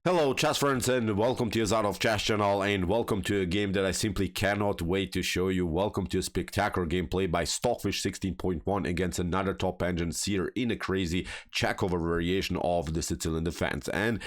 Hello chess friends and welcome to your Out of Chess channel and welcome to a game that I simply cannot wait to show you. Welcome to a spectacular gameplay by Stockfish 16.1 against another top engine Seer in a crazy Chekhover variation of the Sicilian defense. And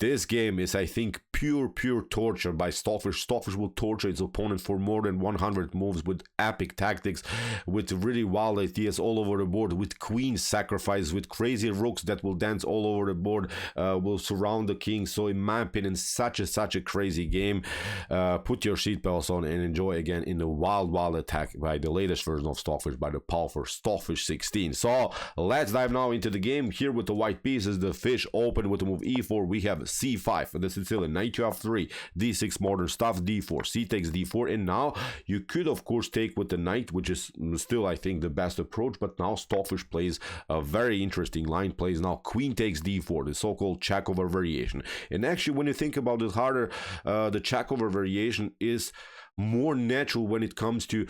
this game is, I think, pure torture by Stockfish. Stockfish will torture its opponent for more than 100 moves with epic tactics, with really wild ideas all over the board, with queen sacrifice, with crazy rooks that will dance all over the board, will surround the king. So in my opinion, such a crazy game. Put your seatbelts on and enjoy again in the wild attack by the latest version of Stockfish, by the powerful Stockfish 16. So let's dive now into the game. Here with the white pieces, the fish open with the move e4. We have c5, the Sicilian, knight to f3, d6 modern stuff, d4, c takes d4, and now you could of course take with the knight, which is still I think the best approach, but now Stockfish plays a very interesting line, plays now queen takes d4, the so-called Chekhover variation. And actually, when you think about it harder, the Chekhover variation is more natural when it comes to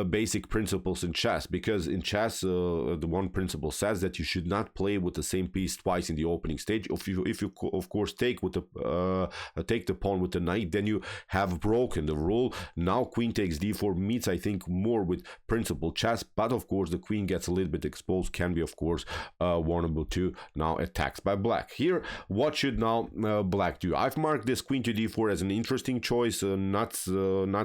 basic principles in chess, because in chess the one principle says that you should not play with the same piece twice in the opening stage. If you of course take with the take the pawn with the knight, then you have broken the rule. Now queen takes d4 meets I think more with principle chess, but of course the queen gets a little bit exposed, can be of course vulnerable to now attacks by black. Here what should now black do? I've marked this queen to d4 as an interesting choice, not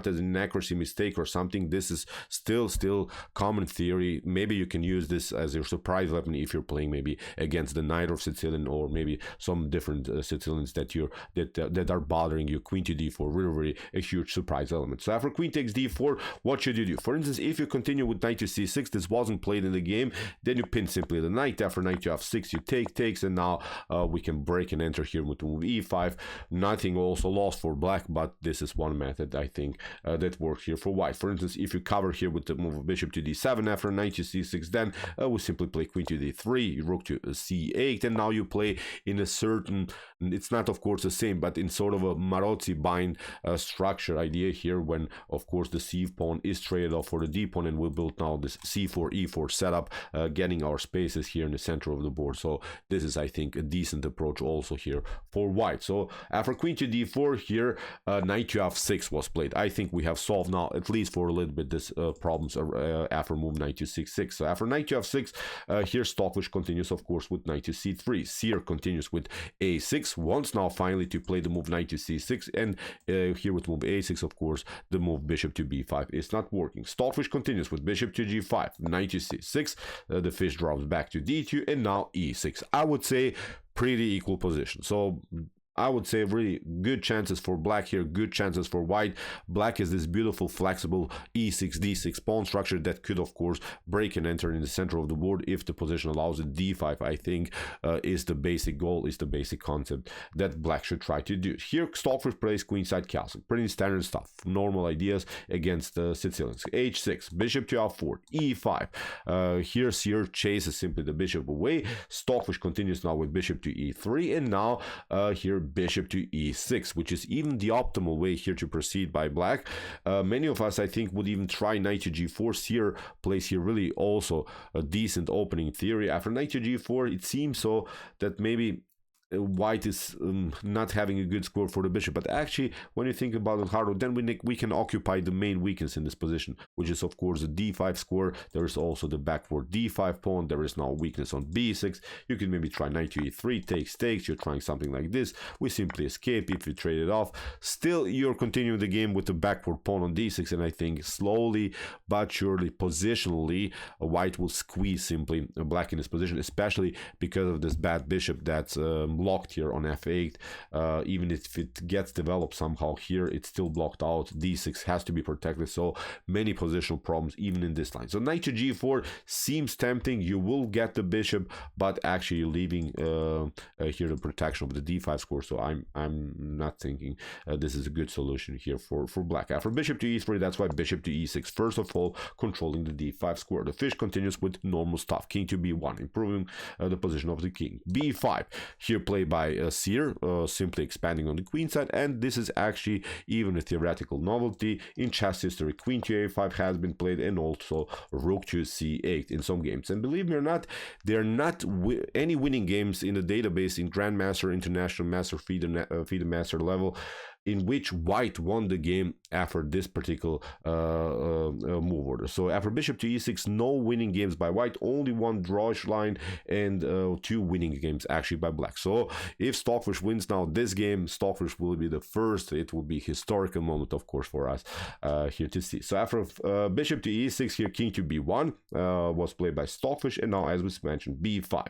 as an accuracy mistake or something. This is still common theory. Maybe you can use this as your surprise weapon if you're playing maybe against the knight of Sicilian, or maybe some different Sicilians that that are bothering you. Queen to d4, really a huge surprise element. So after queen takes d4, what should you do? For instance, if you continue with knight to c6, this wasn't played in the game, then you pin simply the knight. After knight to f6, you takes, and now we can break and enter here with the move e5. Nothing also lost for black, but this is one method I think that works here for white. For instance, if you cover here with the move of bishop to d7 after knight to c6, then we simply play queen to d3, rook to c8, and now you play in a certain, it's not of course the same, but in sort of a Marozzi bind structure idea here, when of course the c pawn is traded off for the d pawn, and we build now this c4 e4 setup, getting our spaces here in the center of the board. So this is I think a decent approach also here for white. So after queen to d4 here, knight to f6 was played. I think we have solved now at least for a little bit this problems after move knight to c6. So after knight to f6, here Stockfish continues of course with knight to c3. Seer continues with a6, wants now finally to play the move knight to c6, and here with move a6 of course the move bishop to b5 is not working. Stockfish continues with bishop to g5, knight to c6, the fish drops back to d2, and now e6. I would say pretty equal position. So I would say really good chances for black here, good chances for white. Black is this beautiful flexible e6 d6 pawn structure that could of course break and enter in the center of the board if the position allows it. d5 I think is the basic goal, is the basic concept that black should try to do. Here Stockfish plays queenside castle, pretty standard stuff, normal ideas against the Sicilians. h6, bishop to f4, e5. Here Seer chases simply the bishop away. Stockfish continues now with bishop to e3, and now here bishop to e6, which is even the optimal way here to proceed by black. Many of us I think would even try knight to g4. Seer plays here really also a decent opening theory. After knight to g4, it seems so that maybe white is not having a good score for the bishop, but actually when you think about it harder, then we can occupy the main weakness in this position, which is of course the d5 score. There is also the backward d5 pawn. There is now weakness on b6. You can maybe try knight to e3, takes. You're trying something like this. We simply escape if you trade it off. Still you're continuing the game with the backward pawn on d6, and I think slowly but surely positionally white will squeeze simply black in this position, especially because of this bad bishop that's blocked here on f8. Even if it gets developed somehow here, it's still blocked out. d6 has to be protected, so many positional problems even in this line. So knight to g4 seems tempting. You will get the bishop, but actually leaving here the protection of the d5 score. So I'm not thinking this is a good solution here for black. After bishop to e3, that's why bishop to e6, first of all controlling the d5 square. The fish continues with normal stuff, king to b1, improving the position of the king. b5, here play by Seer, simply expanding on the queen side, and this is actually even a theoretical novelty. In chess history, queen to a5 has been played, and also rook to c8 in some games. And believe me or not, there are not any winning games in the database in Grandmaster, International Master, FIDE Master level in which white won the game after this particular move order. So after bishop to e6, no winning games by white, only one drawish line, and 2 winning games actually by black. So if Stockfish wins now this game, Stockfish will be the first. It will be a historical moment, of course, for us here to see. So after bishop to e6 here, king to b1 was played by Stockfish, and now, as we mentioned, b5.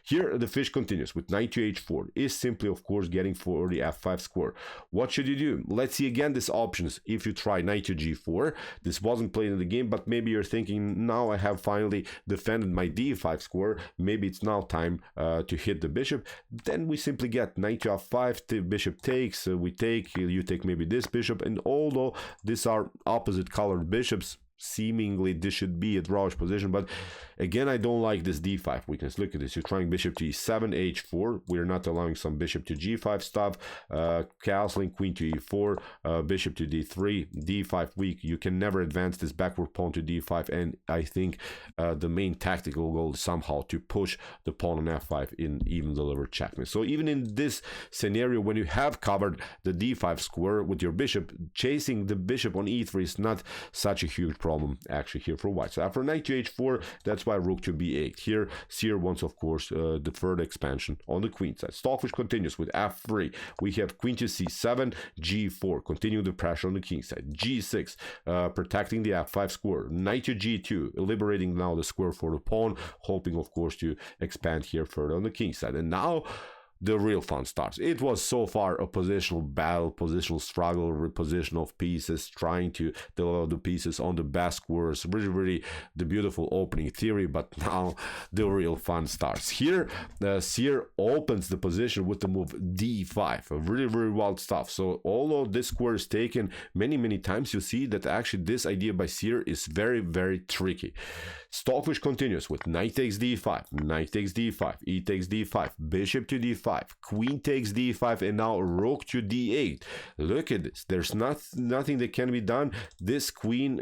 Here the fish continues with knight to h4, is simply, of course, getting for the f5 square. What should you do? Let's see again these options. If you try knight to g4, this wasn't played in the game, but maybe you're thinking, now I have finally defended my d5 square, maybe it's now time to hit the bishop. Then we simply get knight to f5, the bishop takes, we take, you take maybe this bishop, and although these are opposite colored bishops, seemingly this should be a drawish position, but again, I don't like this d5 weakness. Look at this, you're trying bishop to e7, h4, we're not allowing some bishop to g5 stuff, castling, queen to e4, bishop to d3, d5 weak. You can never advance this backward pawn to d5, and I think the main tactical goal is somehow to push the pawn on f5 in even delivered checkmate. So even in this scenario, when you have covered the d5 square with your bishop, chasing the bishop on e3 is not such a huge problem actually here for white. So after knight to h4, that's why rook to b8. Here Seer wants, of course, the further expansion on the queen side. Stockfish continues with f3. We have queen to c7, g4, continue the pressure on the king side, g6, protecting the f5 square, knight to g2, liberating now the square for the pawn, hoping, of course, to expand here further on the king side. And now the real fun starts. It was so far a positional battle, positional struggle, reposition of pieces, trying to deliver the pieces on the best squares. Really the beautiful opening theory, but now the real fun starts. Here, Seer opens the position with the move d5. Really wild stuff. So although this square is taken many times, you see that actually this idea by Seer is very tricky. Stockfish continues with knight takes d5, knight takes d5, e takes d5, bishop to d5, queen takes d5, and now rook to d8. Look at this. There's nothing that can be done. This queen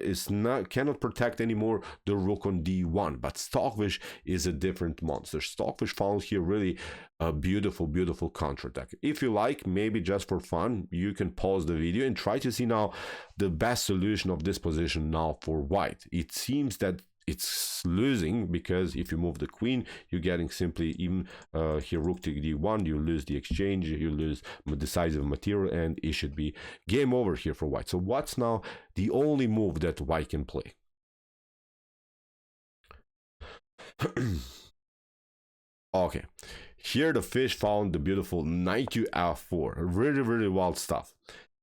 cannot protect anymore the rook on d1. But Stockfish is a different monster. Stockfish found here really a beautiful counterattack. If you like, maybe just for fun, you can pause the video and try to see now the best solution of this position now for white. It seems that it's losing, because if you move the queen, you're getting simply even here rook to d1, you lose the exchange, you lose decisive material, and it should be game over here for white. So what's now the only move that white can play? Okay, here the fish found the beautiful knight to f4. Really wild stuff.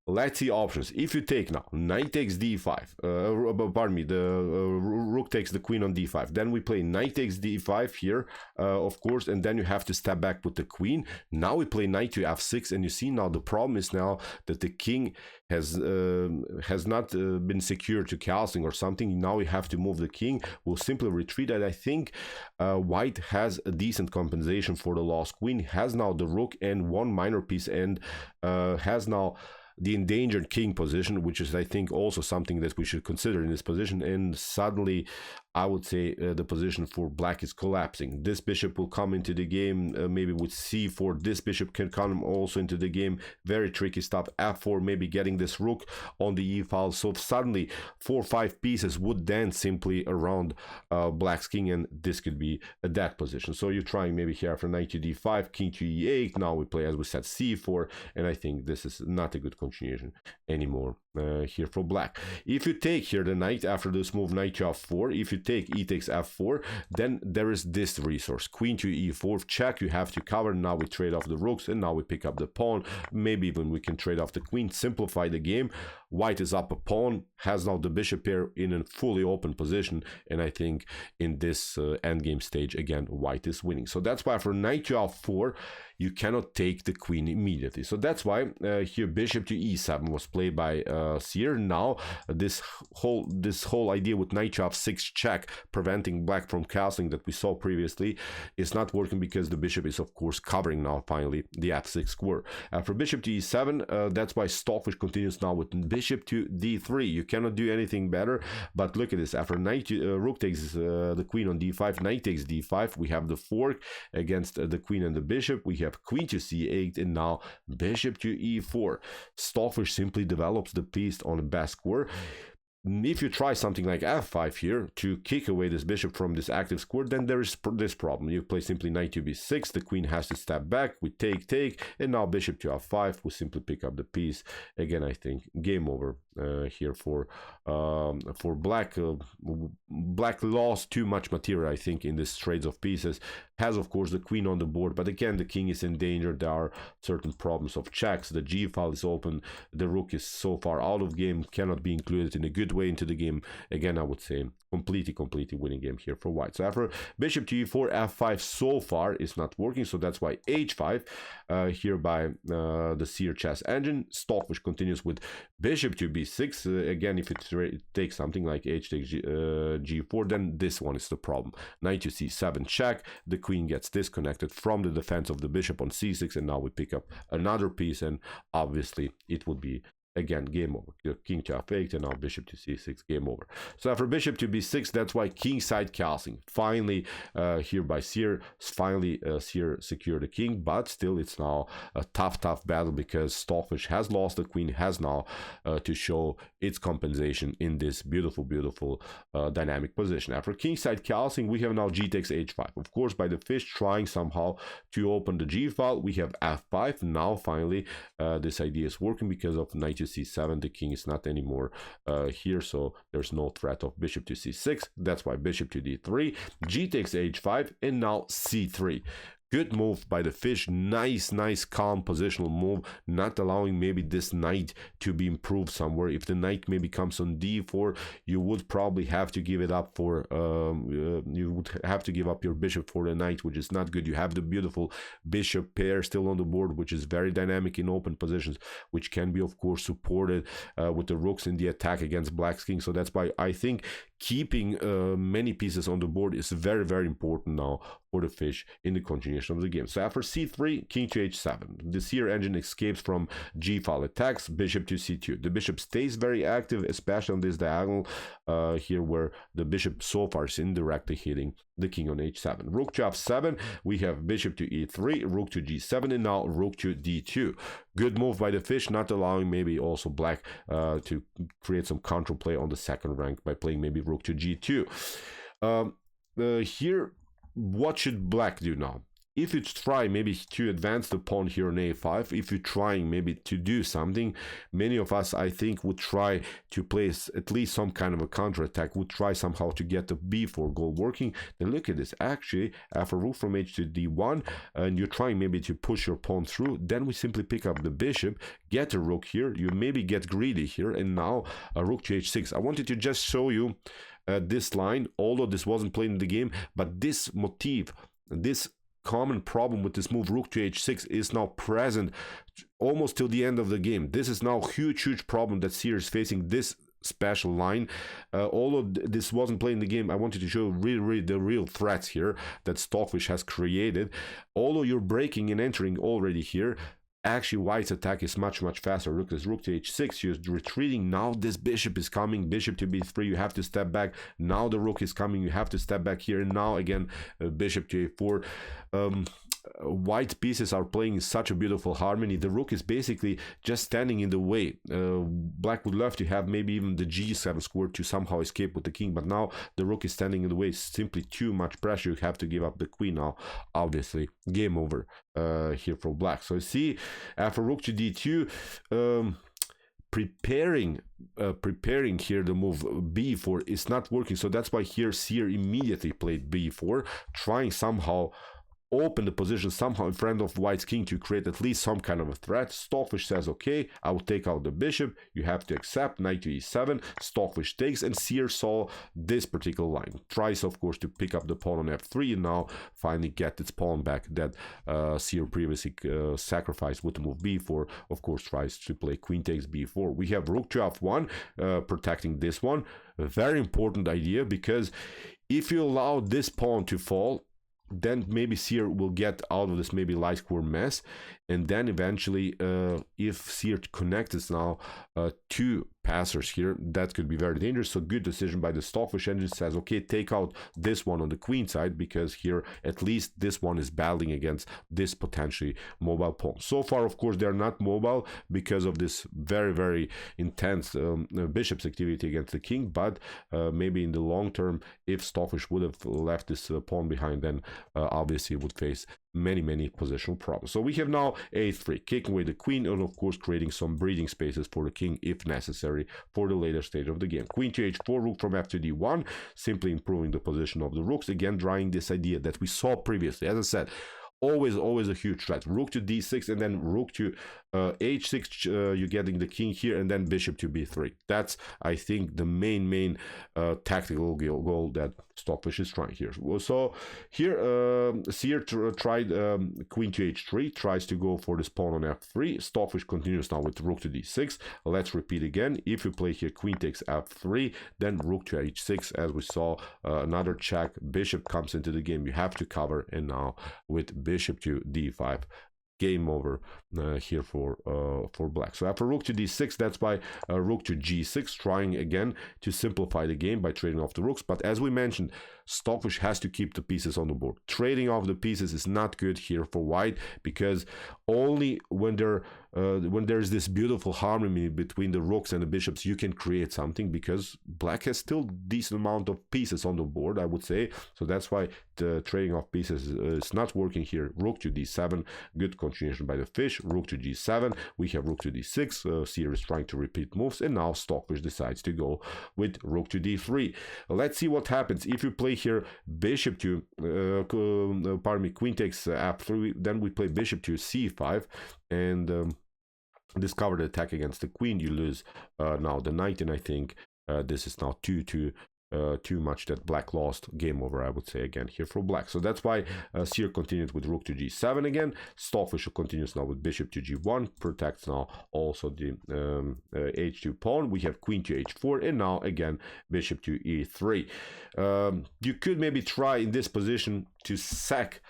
Let's see options. If you take now, knight takes d5, pardon me, the rook takes the queen on d5. Then we play knight takes d5 here, of course, and then you have to step back with the queen. Now we play knight to f6, and you see now the problem is now that the king has not been secured to castling or something. Now we have to move the king. We'll simply retreat, and I think white has a decent compensation for the lost queen, has now the rook and one minor piece, and has now the endangered king position, which is, I think, also something that we should consider in this position. And suddenly, I would say the position for black is collapsing. This bishop will come into the game, maybe with c4. This bishop can come also into the game. Very tricky stuff. f4, maybe getting this rook on the e file. So suddenly 4 or 5 pieces would dance simply around black's king, and this could be a dead position. So you're trying maybe here after knight to d5, king to e8. Now we play, as we said, c4, and I think this is not a good continuation anymore here for black. If you take here the knight after this move, knight to f4, if you take e takes f4, then there is this resource, queen to e4 check. You have to cover. Now we trade off the rooks, and now we pick up the pawn. Maybe even we can trade off the queen, simplify the game. white is up a pawn, has now the bishop here in a fully open position, and I think in this endgame stage again white is winning. So that's why for knight to f4 you cannot take the queen immediately. So that's why here bishop to e7 was played by Seer. Now this whole idea with knight to f6 check, preventing black from castling that we saw previously, is not working because the bishop is of course covering now finally the f6 square. For bishop to e7, that's why Stockfish continues now with bishop to d3. You cannot do anything better, but look at this. After knight rook takes the queen on d5, knight takes d5, we have the fork against the queen and the bishop. We have queen to c8, and now bishop to e4. Stockfish simply develops the piece on the best square. If you try something like f5 here to kick away this bishop from this active square, then there is this problem. You play simply knight to b6, the queen has to step back, we take, and now bishop to f5, we simply pick up the piece. Again, I think game over here for black. Black lost too much material, I think, in this trades of pieces. Has of course the queen on the board, but again the king is in danger. There are certain problems of checks. The g file is open, the rook is so far out of game, cannot be included in a good way into the game. Again, I would say completely winning game here for white. So after bishop to e4, f5 so far is not working, so that's why h5 here by the Seer chess engine. Stockfish continues with bishop to b6. Again, if it takes something like h takes g4, then this one is the problem. Knight to c7 check, the queen gets disconnected from the defense of the bishop on c6, and now we pick up another piece, and obviously it would be again game over. The king to f8, and now bishop to c6, game over. So after bishop to b6, that's why king side castling finally here by Seer. Finally Seer secured the king, but still it's now a tough battle because Stockfish has lost the queen, has now to show its compensation in this beautiful dynamic position. After king side castling, we have now g takes h5, of course by the fish trying somehow to open the g file. We have f5. Now finally this idea is working because of knight to c7. The king is not anymore here, so there's no threat of bishop to c6. That's why bishop to d3, g takes h5, and now c3. Good move by the fish. Nice calm positional move, not allowing maybe this knight to be improved somewhere. If the knight maybe comes on d4, you would probably have to give it up for you would have to give up your bishop for the knight, which is not good. You have the beautiful bishop pair still on the board, which is very dynamic in open positions, which can be of course supported with the rooks in the attack against black's king. So that's why I think keeping many pieces on the board is very important now for the fish in the continuation of the game. So after c3, king to h7, the Seer engine escapes from g file attacks, bishop to c2. The bishop stays very active, especially on this diagonal here where the bishop so far is indirectly hitting the king on h7. Rook to f7, we have bishop to e3, rook to g7, and now rook to d2. Good move by the fish, not allowing maybe also black to create some control play on the second rank by playing maybe rook to g2. Here, what should black do now? If you try maybe to advance the pawn here on a5, if you're trying maybe to do something, many of us I think would try to place at least some kind of a counterattack, would try somehow to get the b4 goal working. Then look at this, actually after rook from h to d1, and you're trying maybe to push your pawn through, then we simply pick up the bishop, get a rook here, you maybe get greedy here, and now a rook to h6. I wanted to just show you this line, although this wasn't played in the game, but this motif, this common problem with this move rook to h6 is now present almost till the end of the game. This is now huge problem that Seer is facing, this special line. Although this wasn't played in the game, I wanted to show really the real threats here that Stockfish has created. Although you're breaking and entering already here, actually white's attack is much faster. Look, this rook to h6, you're retreating. Now this bishop is coming, bishop to b3, you have to step back. Now the rook is coming, you have to step back here, and now again bishop to a4. White pieces are playing in such a beautiful harmony. The rook is basically just standing in the way. Black would love to have maybe even the g7 square to somehow escape with the king, but now the rook is standing in the way. It's simply too much pressure. You have to give up the queen now. Obviously, game over here for black. So you see, after rook to d2, preparing here the move b4 is not working. So that's why here Seer immediately played b4, trying somehow open the position somehow in front of white's king to create at least some kind of a threat. Stockfish says, okay, I will take out the bishop. You have to accept. Knight to e7. Stockfish takes, and Seer saw this particular line. Tries, of course, to pick up the pawn on f3, and now finally get its pawn back that Seer previously sacrificed with the move b4. Of course, tries to play queen takes b4. We have rook to f1, protecting this one. A very important idea, because if you allow this pawn to fall, then maybe Seer will get out of this maybe light square mess, and then eventually if Seer connects now two passers here, that could be very dangerous. So good decision by the Stockfish engine. Says, okay, take out this one on the queen side, because here at least this one is battling against this potentially mobile pawn. So far, of course, they're not mobile because of this very intense bishop's activity against the king, but maybe in the long term, if Stockfish would have left this pawn behind, then obviously would face many positional problems. So we have now a3, kicking away the queen, and of course creating some breathing spaces for the king if necessary for the later stage of the game. Queen to h4, rook from f to d1, simply improving the position of the rooks, again drawing this idea that we saw previously. As I said, always a huge threat. Rook to d6, and then rook to h6, you're getting the king here, and then bishop to b3. That's, I think, the main tactical goal that Stockfish is trying here. So here Seer tried queen to h3, tries to go for this pawn on f3. Stockfish continues now with rook to d6. Let's repeat again. If you play here queen takes f3, then rook to h6, as we saw, another check. Bishop comes into the game, you have to cover, and now with bishop to d5, game over here for black. So after rook to d6, that's why rook to g6, trying again to simplify the game by trading off the rooks. But as we mentioned, Stockfish has to keep the pieces on the board. Trading off the pieces is not good here for white, because only when there's this beautiful harmony between the rooks and the bishops, you can create something, because black has still decent amount of pieces on the board, I would say. So that's why the trading off pieces is not working here. Rook to d7, good continuation by the fish. Rook to g7, we have rook to d6. Seer is trying to repeat moves, and now Stockfish decides to go with rook to d3. Let's see what happens if you play here bishop to queen takes f3, then we play bishop to c5, and discover the attack against the queen. You lose now the knight, and I think this is now too much that black lost. Game over, I would say, again here for black. So that's why Seer continued with rook to g7 again. Stockfish continues now with bishop to g1, protects now also the h2 pawn. We have queen to h4, and now again bishop to e3. You could maybe try in this position to sack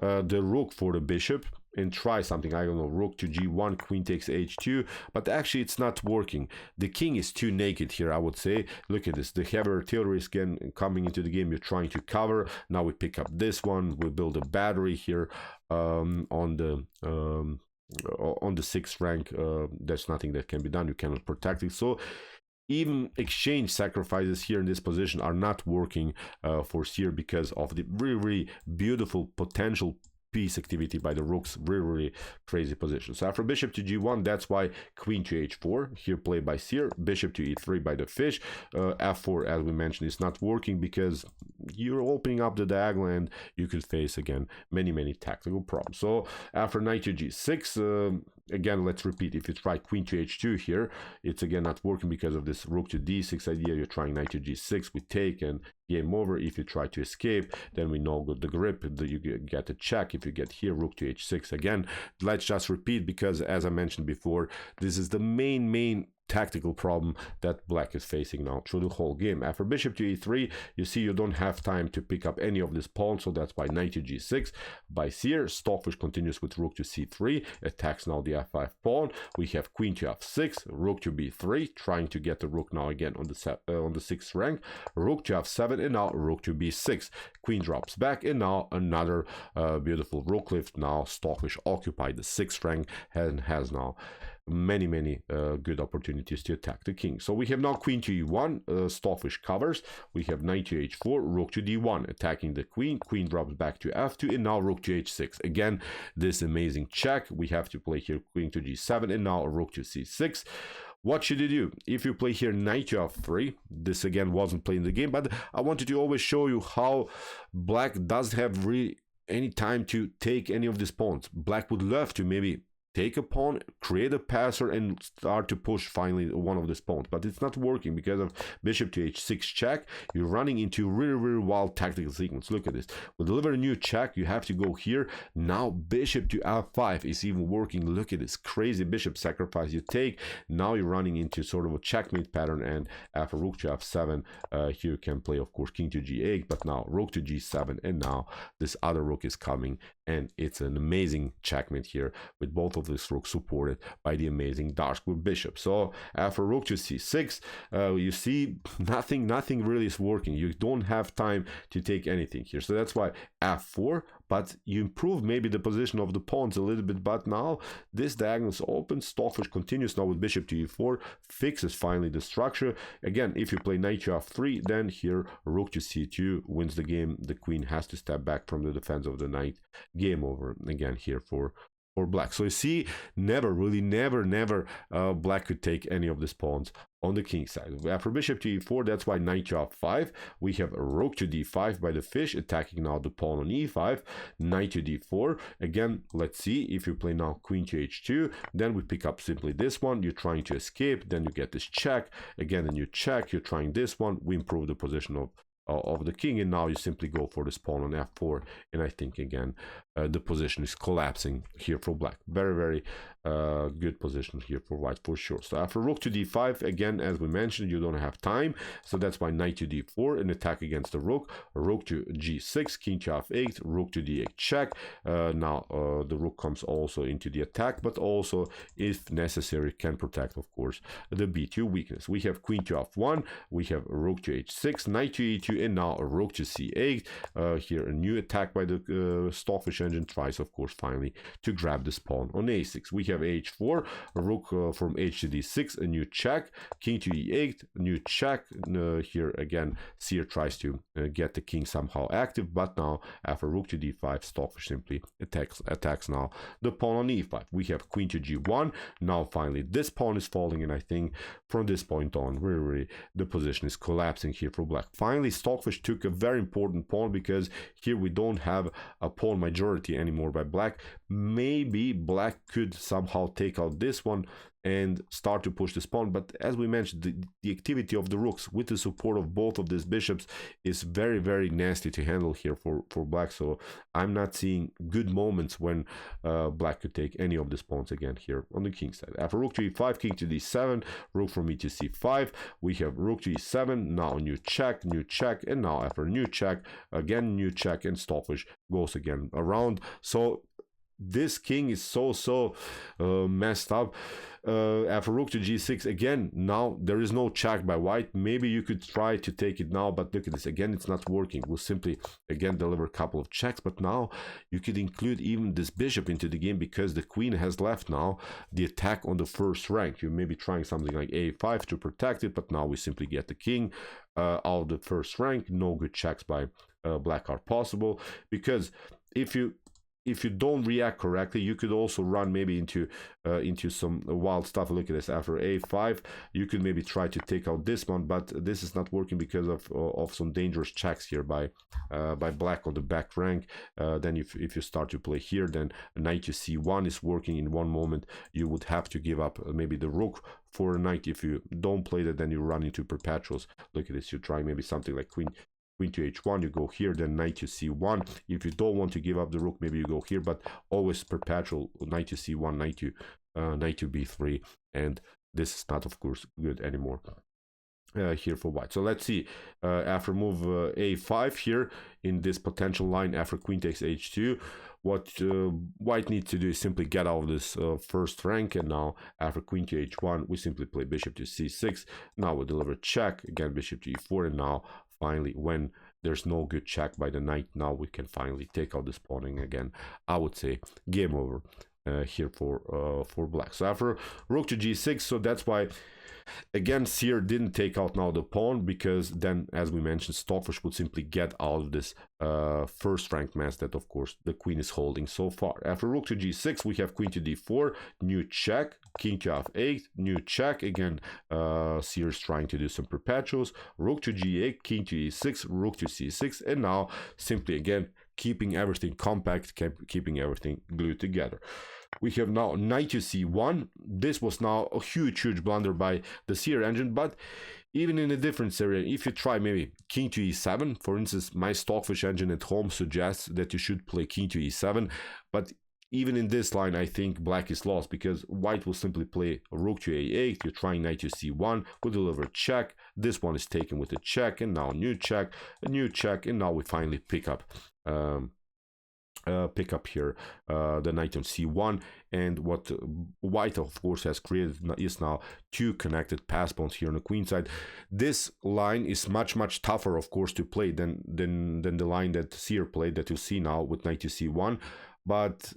the rook for the bishop and try something, I don't know, rook to g1, queen takes h2, but actually it's not working. The king is too naked here, I would say. Look at this, the heavy artillery is again coming into the game. You're trying to cover. Now we pick up this one, we build a battery here on the 6th rank. There's nothing that can be done, you cannot protect it. So even exchange sacrifices here in this position are not working for Seer, because of the really beautiful potential piece activity by the rooks. Really crazy position. So after bishop to g1, that's why queen to h4 here played by Seer. Bishop to e3 by the fish. F4, as we mentioned, is not working because you're opening up the diagonal, and you could face again many tactical problems. So after knight to g6, again, let's repeat. If you try queen to h2 here, it's again not working because of this rook to d6 idea. You're trying knight to g6, we take, and game over. If you try to escape, then we know the grip, you get a check. If you get here, rook to h6 again. Let's just repeat, because as I mentioned before, this is the main tactical problem that black is facing now through the whole game. After bishop to e3, you see you don't have time to pick up any of this pawn, so that's why knight to g6 by Seer. Stockfish continues with rook to c3, attacks now the f5 pawn. We have queen to f6, rook to b3, trying to get the rook now again on the 6th rank. Rook to f7, and now rook to b6. Queen drops back, and now another beautiful rook lift. Now Stockfish occupied the 6th rank and has now many good opportunities to attack the king. So we have now queen to e1, Stockfish covers. We have knight to h4, rook to d1, attacking the queen. Queen drops back to f2, and now rook to h6. Again, this amazing check. We have to play here queen to g7, and now rook to c6. What should you do? If you play here knight to f3, this again wasn't playing the game, but I wanted to always show you how black does have really any time to take any of these pawns. Black would love to maybe take a pawn, create a passer, and start to push finally one of these pawns. But it's not working because of bishop to h6 check. You're running into really wild tactical sequence. Look at this. We deliver a new check. You have to go here. Now bishop to f5 is even working. Look at this crazy bishop sacrifice you take. Now you're running into sort of a checkmate pattern. And after rook to f7, here you can play, of course, king to g8. But now rook to g7. And now this other rook is coming. And it's an amazing checkmate here with both of these rooks supported by the amazing dark square bishop. So after rook to c6, you see nothing really is working. You don't have time to take anything here. So that's why f4, but you improve maybe the position of the pawns a little bit. But now this diagonal is open. Stockfish continues now with bishop to e4, fixes finally the structure. Again, if you play knight to f3, then here rook to c2 wins the game. The queen has to step back from the defense of the knight. Game over again here for black. So you see, never black could take any of these pawns on the king side. After bishop to e4, that's why knight to f5. We have rook to d5 by the fish, attacking now the pawn on e5. Knight to d4. Again, let's see, if you play now queen to h2, then we pick up simply this one. You're trying to escape, then you get this check. Again, and you check, you're trying this one. We improve the position of the king, and now you simply go for this pawn on f4, and I think again the position is collapsing here for black. Very good position here for white for sure. So after rook to d5, again, as we mentioned, you don't have time, so that's why knight to d4, an attack against the rook. Rook to g6, king to f8, rook to d8 check. Now the rook comes also into the attack, but also if necessary can protect, of course, the b2 weakness. We have queen to f1, we have rook to h6, knight to e2, and now a rook to c8. Here a new attack by the Stockfish engine tries, of course, finally to grab this pawn on a6. We have h4, a rook from h to d6, a new check, king to e8, a new check. Here again Seer tries to get the king somehow active, but now after rook to d5, Stockfish simply attacks now the pawn on e5. We have queen to g1. Now finally this pawn is falling, and I think from this point on really the position is collapsing here for black. Finally Stockfish took a very important pawn, because here we don't have a pawn majority anymore by black. Maybe black could somehow take out this one and start to push this pawn, but as we mentioned, the activity of the rooks with the support of both of these bishops is very nasty to handle here for black. So I'm not seeing good moments when black could take any of these pawns again here on the king side. After rook to e5, king to d7, rook from e to c5, we have rook to e7, now new check, and now after new check, again new check, and Stockfish goes again around. So this king is so messed up. After rook to g6, again now there is no check by white. Maybe you could try to take it now, but look at this, again it's not working. We'll simply again deliver a couple of checks, but now you could include even this bishop into the game, because the queen has left now the attack on the first rank. You may be trying something like a5 to protect it, but now we simply get the king out of the first rank. No good checks by black are possible, because if you don't react correctly, you could also run maybe into some wild stuff. Look at this, after a5 you could maybe try to take out this one, but this is not working because of some dangerous checks here by black on the back rank. Then if you start to play here, then knight to c1 is working in one moment. You would have to give up maybe the rook for a knight. If you don't play that, then you run into perpetuals. Look at this, you try maybe something like queen to h1, you go here, then knight to c1. If you don't want to give up the rook, maybe you go here, but always perpetual knight to c1, knight to b3, and this is not, of course, good anymore here for white. So let's see, after move a5 here in this potential line, after queen takes h2, what white needs to do is simply get out of this first rank. And now after queen to h1, we simply play bishop to c6. Now we deliver check, again bishop to e4, and now finally, when there's no good check by the knight, now we can finally take out this pawning again. I would say game over here for black. So after rook to g6, so that's why Again, Seer didn't take out now the pawn, because then, as we mentioned, Stockfish would simply get out of this first rank mass that, of course, the queen is holding so far. After rook to g6, we have queen to d4, new check, king to f8, new check. Again, Seer is trying to do some perpetuals. Rook to g8, king to e6, rook to c6, and now simply again keeping everything compact, keeping everything glued together. We have now knight to c1. This was now a huge blunder by the Seer engine, but even in a different scenario, if you try maybe king to e7, for instance, my Stockfish engine at home suggests that you should play king to e7, but even in this line, I think black is lost, because white will simply play rook to a8. You're trying knight to c1, will deliver check. This one is taken with a check, and now new check, a new check, and now we finally pick up here the knight on c1. And what white of course has created is now two connected pass pawns here on the queen side. This line is much tougher of course to play than the line that Seer played, that you see now with knight to c1, but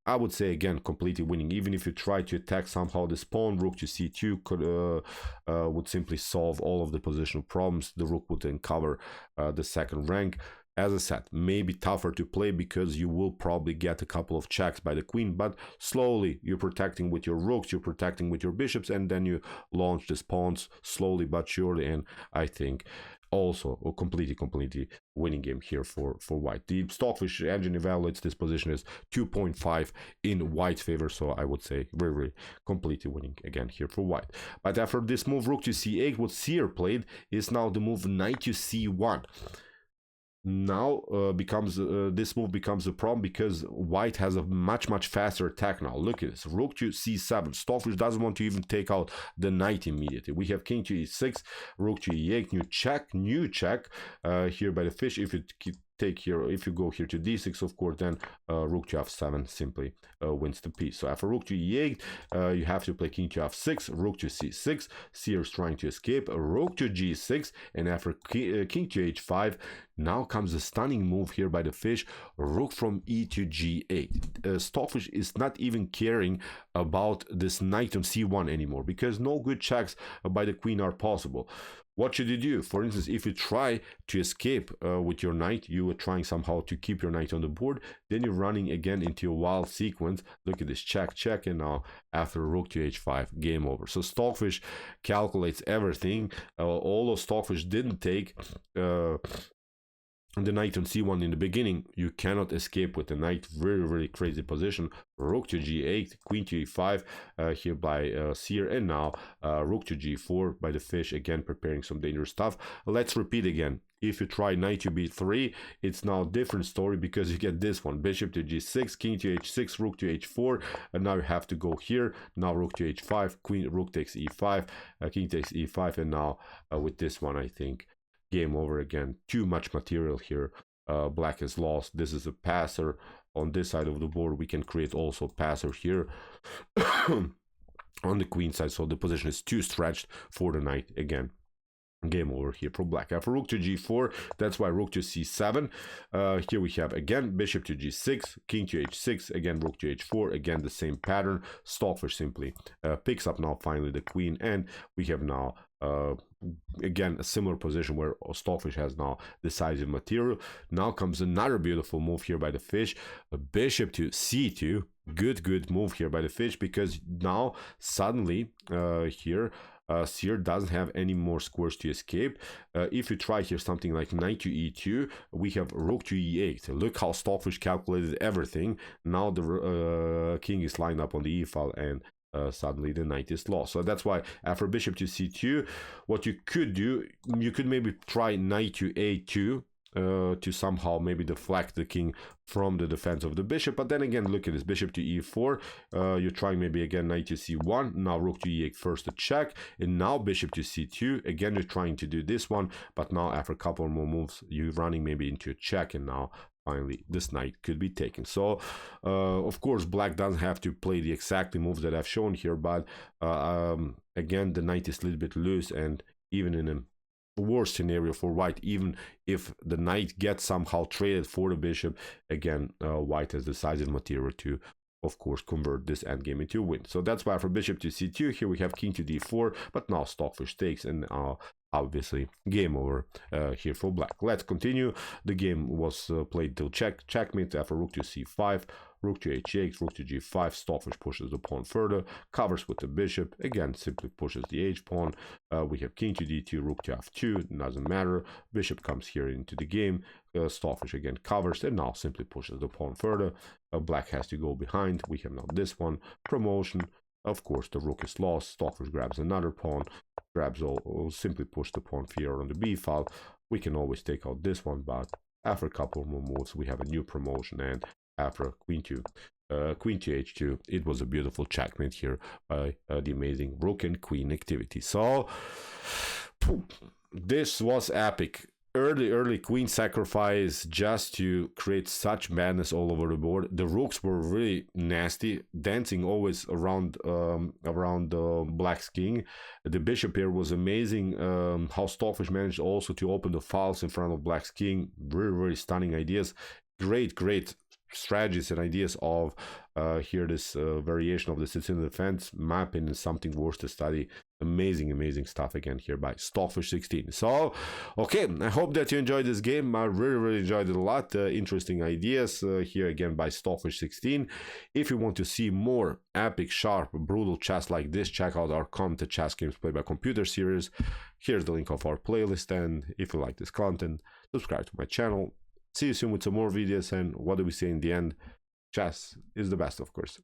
I would say again completely winning. Even if you try to attack somehow this pawn, rook to c2 would simply solve all of the positional problems. The rook would then cover the second rank. As I said, maybe tougher to play because you will probably get a couple of checks by the queen, but slowly you're protecting with your rooks, you're protecting with your bishops, and then you launch these pawns slowly but surely, and I think also a completely winning game here for white. The Stockfish engine evaluates this position as 2.5 in white's favor, so I would say very completely winning again here for white. But after this move rook to c8, what Seer played is now the move knight to c1. Now this move becomes a problem because white has a much faster attack now. Look at this, rook to c7. Stockfish doesn't want to even take out the knight immediately. We have king to e6, rook to e8, new check here by the fish. If you take here, if you go here to d6, of course, then rook to f7 simply wins the piece. So after rook to e8, you have to play king to f6, rook to c6. Seer is trying to escape, rook to g6, and after king to h5, now comes a stunning move here by the fish, rook from e to g8. Stockfish is not even caring about this knight on c1 anymore, because no good checks by the queen are possible. What should you do? For instance, if you try to escape with your knight, you are trying somehow to keep your knight on the board, then you're running again into a wild sequence. Look at this, check, and now after rook to h5, game over. So Stockfish calculates everything. Although Stockfish didn't take the knight on c1 in the beginning, you cannot escape with the knight. Very crazy position. Rook to g8, queen to e5 here by Seer, and now rook to g4 by the fish, again preparing some dangerous stuff. Let's repeat again. If you try knight to b3, it's now a different story, because you get this one, bishop to g6, king to h6, rook to h4, and now you have to go here. Now rook to h5, rook takes e5, king takes e5, and now with this one, I think game over again. Too much material here. Black is lost. This is a passer on this side of the board. We can create also passer here on the queen side, so the position is too stretched for the knight. Again, game over here for black. After rook to g4, that's why rook to c7. Here we have again bishop to g6, king to h6, again rook to h4, again the same pattern. Stockfish simply picks up now finally the queen, and we have now again a similar position where Stockfish has now decisive material. Now comes another beautiful move here by the fish, a bishop to c2. Good move here by the fish, because now suddenly here Seer doesn't have any more squares to escape. If you try here something like knight to e2, we have rook to e8. Look how Stockfish calculated everything. Now the king is lined up on the e file, and suddenly the knight is lost. So that's why after bishop to c2, what you could do, you could maybe try knight to a2 to somehow maybe deflect the king from the defense of the bishop. But then again, look at this, bishop to e4, you're trying maybe again knight to c1, now rook to e8 first to check, and now bishop to c2, again you're trying to do this one, but now after a couple more moves you're running maybe into a check, and now finally this knight could be taken. So of course black doesn't have to play the exact move that I've shown here, but again the knight is a little bit loose, and even in a worst scenario for white, even if the knight gets somehow traded for the bishop, again white has decisive material to of course, convert this endgame into a win. So that's why for bishop to c2, here we have king to d4, but now Stockfish takes, and obviously game over here for black. Let's continue. The game was played till checkmate after rook to c5, rook to h8, rook to g5. Stockfish pushes the pawn further, covers with the bishop, again simply pushes the h pawn. We have king to d2, rook to f2, doesn't matter. Bishop comes here into the game. Stockfish again covers, and now simply pushes the pawn further. Black has to go behind. We have now this one, promotion. Of course, the rook is lost. Stockfish grabs another pawn, grabs all, simply push the pawn here on the b file. We can always take out this one, but after a couple more moves, we have a new promotion, and after queen to h2, it was a beautiful checkmate here by the amazing rook and queen activity. So this was epic. Early queen sacrifice just to create such madness all over the board. The rooks were really nasty, dancing always around black's king. The bishop here was amazing. How Stockfish managed also to open the files in front of black's king. Very stunning ideas. Great strategies and ideas of here this variation of the Sicilian defense. My opinion, something worth to study. Amazing stuff again here by Stockfish 16. So okay, I hope that you enjoyed this game. I really enjoyed it a lot. Interesting ideas here again by Stockfish 16. If you want to see more epic, sharp, brutal chess like this, check out our Come to Chess Games Played by Computer series. Here's the link of our playlist, and if you like this content, subscribe to my channel. See you soon with some more videos, and what do we say in the end? Chess is the best, of course.